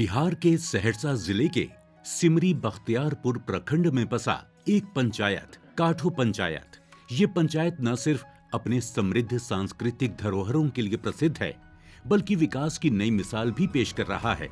बिहार के सहरसा जिले के सिमरी बख्तियारपुर प्रखंड में बसा एक पंचायत काठो पंचायत। ये पंचायत न सिर्फ अपने समृद्ध सांस्कृतिक धरोहरों के लिए प्रसिद्ध है, बल्कि विकास की नई मिसाल भी पेश कर रहा है।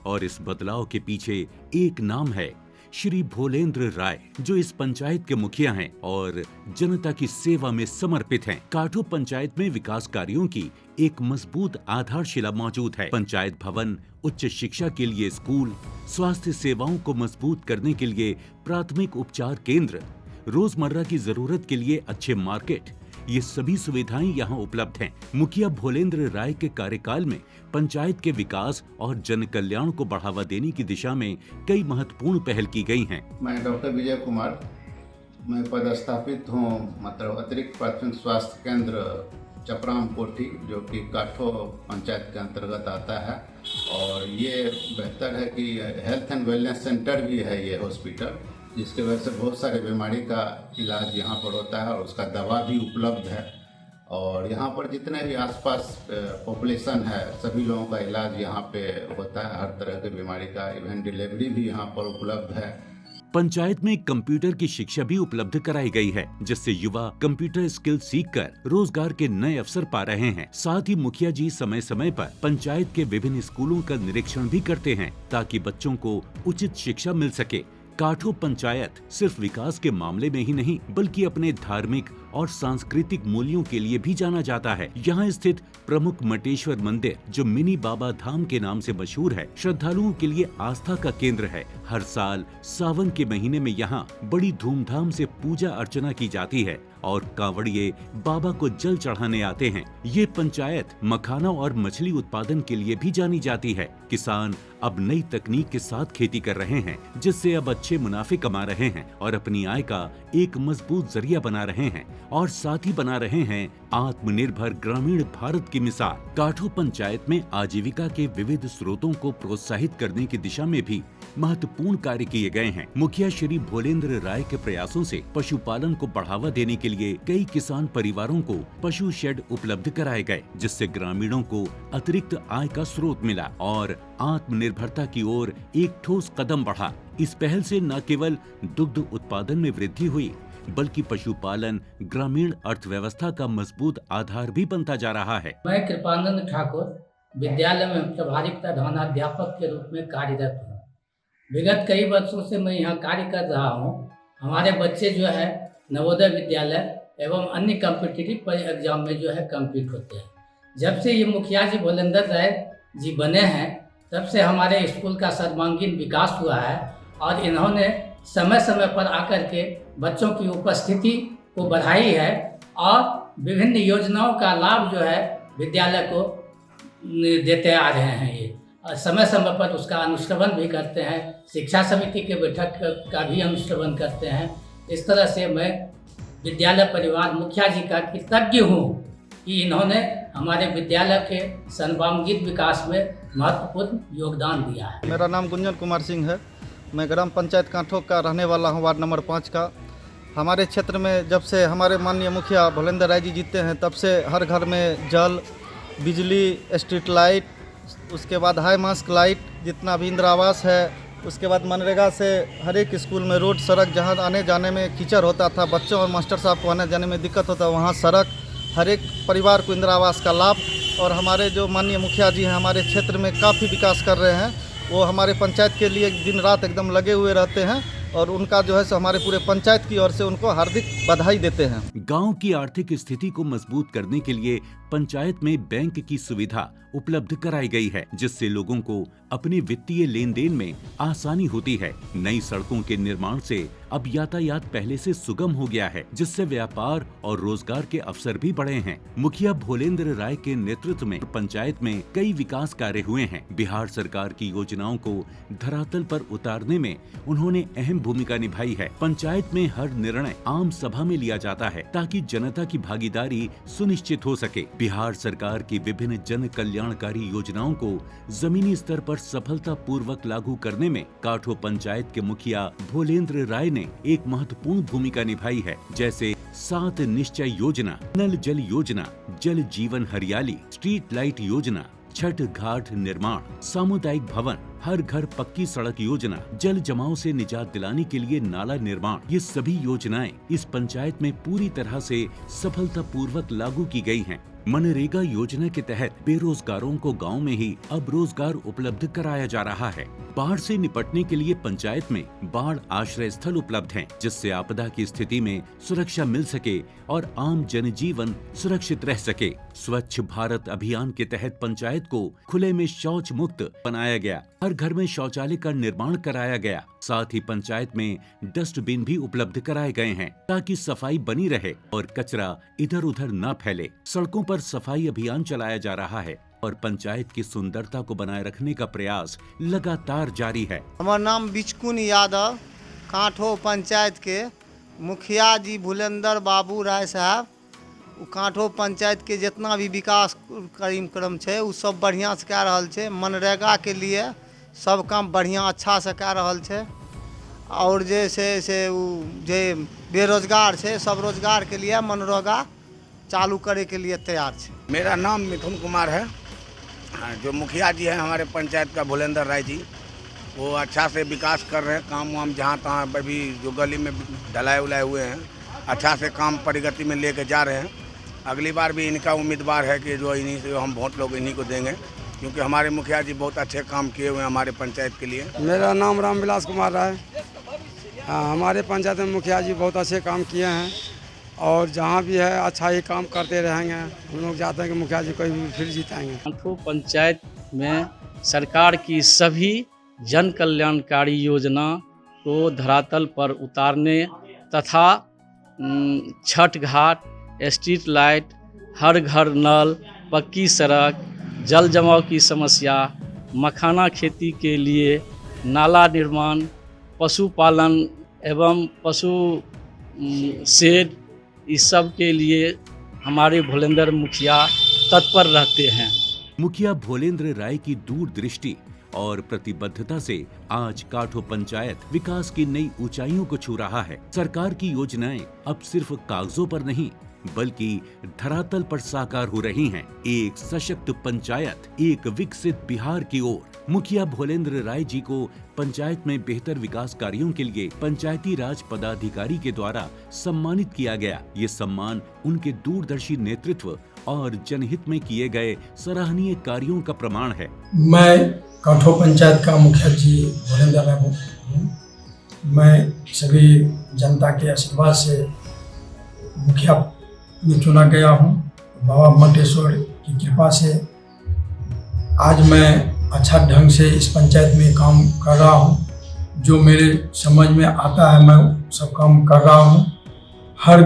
और इस बदलाव के पीछे एक नाम है, श्री भोलेंद्र राय, जो इस पंचायत के मुखिया हैं और जनता की सेवा में समर्पित हैं। काठो पंचायत में विकास कार्यों की एक मजबूत आधारशिला मौजूद है। पंचायत भवन, उच्च शिक्षा के लिए स्कूल, स्वास्थ्य सेवाओं को मजबूत करने के लिए प्राथमिक उपचार केंद्र, रोजमर्रा की जरूरत के लिए अच्छे मार्केट, ये सभी सुविधाएं यहाँ उपलब्ध हैं। मुखिया भोलेंद्र राय के कार्यकाल में पंचायत के विकास और जन कल्याण को बढ़ावा देने की दिशा में कई महत्वपूर्ण पहल की गई हैं। मैं डॉक्टर विजय कुमार, मैं पदस्थापित हूँ अतिरिक्त प्राथमिक स्वास्थ्य केंद्र चपराम कोठी, जो कि काठो पंचायत के अंतर्गत आता है। और ये बेहतर है कि हेल्थ एंड वेलनेस सेंटर भी है ये हॉस्पिटल, जिसके वजह से बहुत सारे बीमारी का इलाज यहाँ पर होता है और उसका दवा भी उपलब्ध है। और यहाँ पर जितने भी आसपास पॉपुलेशन है, सभी लोगों का इलाज यहाँ पे होता है, हर तरह की बीमारी का, इवन डिलीवरी भी यहाँ पर उपलब्ध है। पंचायत में कंप्यूटर की शिक्षा भी उपलब्ध कराई गई है, जिससे युवा कंप्यूटर स्किल सीखकर रोजगार के नए अवसर पा रहे हैं। साथ ही मुखिया जी समय समय पर पंचायत के विभिन्न स्कूलों का निरीक्षण भी करते हैं, ताकि बच्चों को उचित शिक्षा मिल सके। काठो पंचायत सिर्फ विकास के मामले में ही नहीं, बल्कि अपने धार्मिक और सांस्कृतिक मूल्यों के लिए भी जाना जाता है। यहाँ स्थित प्रमुख मटेश्वर मंदिर, जो मिनी बाबा धाम के नाम से मशहूर है, श्रद्धालुओं के लिए आस्था का केंद्र है। हर साल सावन के महीने में यहाँ बड़ी धूमधाम से पूजा अर्चना की जाती है और कांवड़िए बाबा को जल चढ़ाने आते हैं। ये पंचायत मखाना और मछली उत्पादन के लिए भी जानी जाती है। किसान अब नई तकनीक के साथ खेती कर रहे हैं, जिससे अब अच्छे मुनाफे कमा रहे हैं और अपनी आय का एक मजबूत जरिया बना रहे हैं, और साथ ही बना रहे हैं आत्मनिर्भर ग्रामीण भारत की मिसाल। काठो पंचायत में आजीविका के विविध स्रोतों को प्रोत्साहित करने की दिशा में भी महत्वपूर्ण कार्य किए गए हैं। मुखिया श्री भोलेंद्र राय के प्रयासों से पशुपालन को बढ़ावा देने के लिए कई किसान परिवारों को पशु शेड उपलब्ध कराए गए, जिससे ग्रामीणों को अतिरिक्त आय का स्रोत मिला और आत्मनिर्भरता की ओर एक ठोस कदम बढ़ा। इस पहल से न केवल दुग्ध उत्पादन में वृद्धि हुई, बल्कि पशुपालन ग्रामीण अर्थव्यवस्था का मजबूत आधार भी बनता जा रहा है। मैं कृपानंद ठाकुर विद्यालय में प्रभारी प्रधानाध्यापक के रूप में कार्यरत हूँ। विगत कई वर्षों से मैं यहाँ कार्य कर रहा हूँ। हमारे बच्चे जो है नवोदय विद्यालय एवं अन्य कॉम्पिटिटिव एग्जाम में जो है कम्पीट होते हैं। जब से ये मुखिया जी भोलेंद्र राय जी बने हैं, तब से हमारे स्कूल का सर्वांगीण विकास हुआ है और इन्होंने समय समय पर आकर के बच्चों की उपस्थिति को बढ़ाई है और विभिन्न योजनाओं का लाभ जो है विद्यालय को देते आ रहे हैं। ये और समय समय पर उसका अनुश्रवण भी करते हैं, शिक्षा समिति के बैठक का भी अनुश्रवण करते हैं। इस तरह से मैं विद्यालय परिवार मुखिया जी का कृतज्ञ हूँ कि इन्होंने हमारे विद्यालय के सर्वांगीण विकास में महत्वपूर्ण योगदान दिया है। मेरा नाम गुंजन कुमार सिंह है। मैं ग्राम पंचायत काठो का रहने वाला हूँ, वार्ड नंबर 5 का। हमारे क्षेत्र में जब से हमारे माननीय मुखिया भोलेंद्र राय जी जीते हैं, तब से हर घर में जल, बिजली, स्ट्रीट लाइट, उसके बाद हाई मास्क लाइट, जितना भी इंदिरा आवास है, उसके बाद मनरेगा से हर एक स्कूल में रोड, सड़क, जहाँ आने जाने में कीचड़ होता था, बच्चों और मास्टर साहब को आने जाने में दिक्कत होता, वहाँ सड़क, हर एक परिवार को इंदिरा आवास का लाभ। और हमारे जो माननीय मुखिया जी हैं हमारे क्षेत्र में काफ़ी विकास कर रहे हैं। वो हमारे पंचायत के लिए दिन रात एकदम लगे हुए रहते हैं और उनका जो है सो हमारे पूरे पंचायत की ओर से उनको हार्दिक बधाई देते हैं। गांव की आर्थिक स्थिति को मजबूत करने के लिए पंचायत में बैंक की सुविधा उपलब्ध कराई गई है, जिससे लोगों को अपने वित्तीय लेन देन में आसानी होती है। नई सड़कों के निर्माण से अब यातायात पहले से सुगम हो गया है, जिससे व्यापार और रोजगार के अवसर भी बढ़े हैं। मुखिया भोलेंद्र राय के नेतृत्व में पंचायत में कई विकास कार्य हुए हैं। बिहार सरकार की योजनाओं को धरातल पर उतारने में उन्होंने अहम भूमिका निभाई है। पंचायत में हर निर्णय आम सभा में लिया जाता है, ताकि जनता की भागीदारी सुनिश्चित हो सके। बिहार सरकार की विभिन्न जन कल्याणकारी योजनाओं को जमीनी स्तर पर सफलता पूर्वक लागू करने में काठो पंचायत के मुखिया भोलेंद्र राय ने एक महत्वपूर्ण भूमिका निभाई है, जैसे 7 निश्चय योजना, नल जल योजना, जल जीवन हरियाली, स्ट्रीट लाइट योजना, छठ घाट निर्माण, सामुदायिक भवन, हर घर पक्की सड़क योजना, जल जमाव से निजात दिलाने के लिए नाला निर्माण, ये सभी योजनाएं इस पंचायत में पूरी तरह से सफलतापूर्वक लागू की गई हैं। मनरेगा योजना के तहत बेरोजगारों को गांव में ही अब रोजगार उपलब्ध कराया जा रहा है। बाढ़ से निपटने के लिए पंचायत में बाढ़ आश्रय स्थल उपलब्ध हैं, जिससे आपदा की स्थिति में सुरक्षा मिल सके और आम जनजीवन सुरक्षित रह सके। स्वच्छ भारत अभियान के तहत पंचायत को खुले में शौच मुक्त बनाया गया। हर घर में शौचालय का निर्माण कराया गया। साथ ही पंचायत में डस्टबिन भी उपलब्ध कराए गए हैं, ताकि सफाई बनी रहे और कचरा इधर उधर न फैले। सड़कों पर सफाई अभियान चलाया जा रहा है और पंचायत की सुंदरता को बनाए रखने का प्रयास लगातार जारी है। हमारा नाम बिचकुन यादव, कांठो पंचायत के मुखिया जी भूलेंद्र बाबू राय साहब। कांठो पंचायत के जितना भी विकास कार्यक्रम है वो सब बढ़िया से कह रहल छे। मनरेगा के लिए सब काम बढ़िया अच्छा से कह रहल छे और जैसे से जे बेरोजगार है सब रोजगार के लिए मनरेगा चालू करे के लिए तैयार है। मेरा नाम मिथुन कुमार है। जो मुखिया जी हैं हमारे पंचायत का भूलेंद्र राय जी, वो अच्छा से विकास कर रहे हैं। काम वाम जहाँ तहाँ अभी जो गली में ढलाए उलाए हुए हैं, अच्छा से काम प्रगति में लेके जा रहे हैं। अगली बार भी इनका उम्मीदवार है कि जो इन्हीं से हम वोट लोग इन्हीं को देंगे, क्योंकि हमारे मुखिया जी बहुत अच्छे काम किए हुए हैं हमारे पंचायत के लिए। मेरा नाम रामविलास कुमार राय। हमारे पंचायत में मुखिया जी बहुत अच्छे काम किए हैं और जहाँ भी है अच्छा ही काम करते रहेंगे। हम लोग चाहते हैं कि मुखिया जी को भी फिर जिताएंगे। कांठो पंचायत में सरकार की सभी जन कल्याणकारी योजना को धरातल पर उतारने तथा छठ घाट, स्ट्रीट लाइट, हर घर नल, पक्की सड़क, जल जमाव की समस्या, मखाना खेती के लिए नाला निर्माण, पशुपालन एवं पशु शेड, इस सब के लिए हमारे भूलेंद्र मुखिया तत्पर रहते हैं। मुखिया भूलेंद्र राय की दूरदृष्टि और प्रतिबद्धता से आज काठो पंचायत विकास की नई ऊंचाइयों को छू रहा है। सरकार की योजनाएं अब सिर्फ कागजों पर नहीं बल्कि धरातल पर साकार हो रही हैं। एक सशक्त पंचायत, एक विकसित बिहार की ओर। मुखिया भूलेंद्र राय जी को पंचायत में बेहतर विकास कार्यों के लिए पंचायती राज पदाधिकारी के द्वारा सम्मानित किया गया। ये सम्मान उनके दूरदर्शी नेतृत्व और जनहित में किए गए सराहनीय कार्यों का प्रमाण है। मैं काठो पंचायत का मुखिया जी भूलेंद्र राय हूँ। मैं सभी जनता के आशीर्वाद से मुखिया में चुना गया हूँ। बाबा मटेश्वर की कृपा से आज मैं अच्छा ढंग से इस पंचायत में काम कर रहा हूँ। जो मेरे समझ में आता है मैं सब काम कर रहा हूँ। हर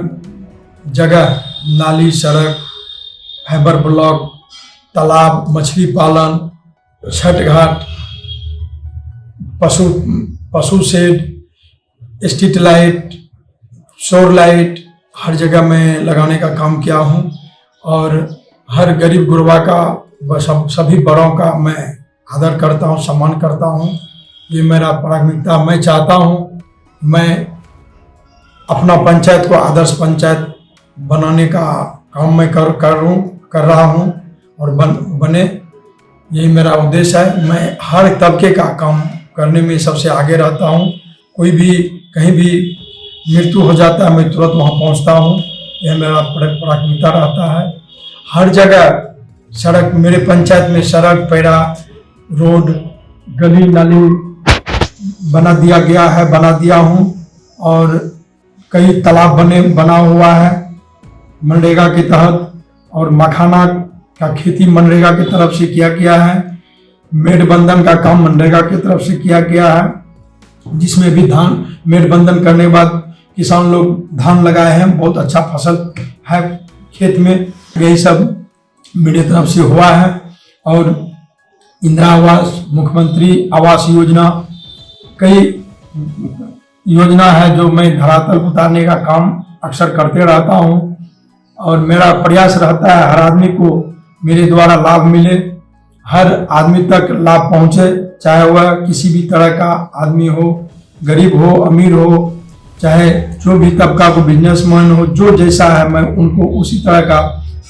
जगह नाली, सड़क, फाइबर ब्लॉक, तालाब, मछली पालन, छठ घाट, पशु शेड, स्ट्रीट लाइट, शोर लाइट हर जगह मैं लगाने का काम किया हूँ और हर गरीब गुरबा का सभी बड़ों का मैं आदर करता हूँ, सम्मान करता हूँ। ये मेरा प्राथमिकता। मैं चाहता हूँ मैं अपना पंचायत को आदर्श पंचायत बनाने का काम मैं कर रहा हूँ और बने, यही मेरा उद्देश्य है। मैं हर तबके का काम करने में सबसे आगे रहता हूँ। कोई भी कहीं भी मृत्यु हो जाता है मैं तुरंत वहाँ पहुँचता हूँ। यह मेरा प्राथमिकता रहता है। हर जगह सड़क, मेरे पंचायत में सड़क, पैरा, रोड, गली नाली बना दिया हूँ और कई तालाब बना हुआ है मनरेगा के तहत और मखाना का खेती मनरेगा की तरफ से किया गया है। मेढ़बंधन का काम मनरेगा की तरफ से किया गया है, जिसमें भी धान मेढ़बंधन करने के बाद किसान लोग धान लगाए हैं। बहुत अच्छा फसल है खेत में। यही सब मेरे तरफ से हुआ है और इंदिरा आवास, मुख्यमंत्री आवास योजना, कई योजना है जो मैं धरातल उतारने का काम अक्सर करते रहता हूँ और मेरा प्रयास रहता है हर आदमी को मेरे द्वारा लाभ मिले, हर आदमी तक लाभ पहुँचे, चाहे वह किसी भी तरह का आदमी हो, गरीब हो, अमीर हो, चाहे जो भी तबका को बिजनेसमैन हो, जो जैसा है मैं उनको उसी तरह का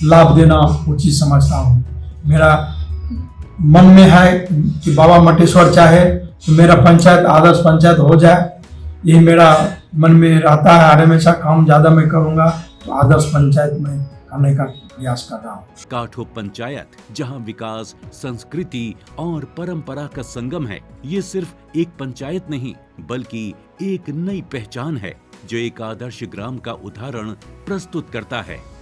लाभ देना उचित समझता हूँ। मेरा मन में है कि बाबा मटेश्वर चाहे तो मेरा पंचायत आदर्श पंचायत हो जाए, ये मेरा मन में रहता है। हर हमेशा काम ज़्यादा मैं करूँगा तो आदर्श पंचायत में करने का प्रयास कर रहा हूँ। काठो पंचायत जहां विकास, संस्कृति और परंपरा का संगम है, ये सिर्फ एक पंचायत नहीं बल्कि एक नई पहचान है जो एक आदर्श ग्राम का उदाहरण प्रस्तुत करता है।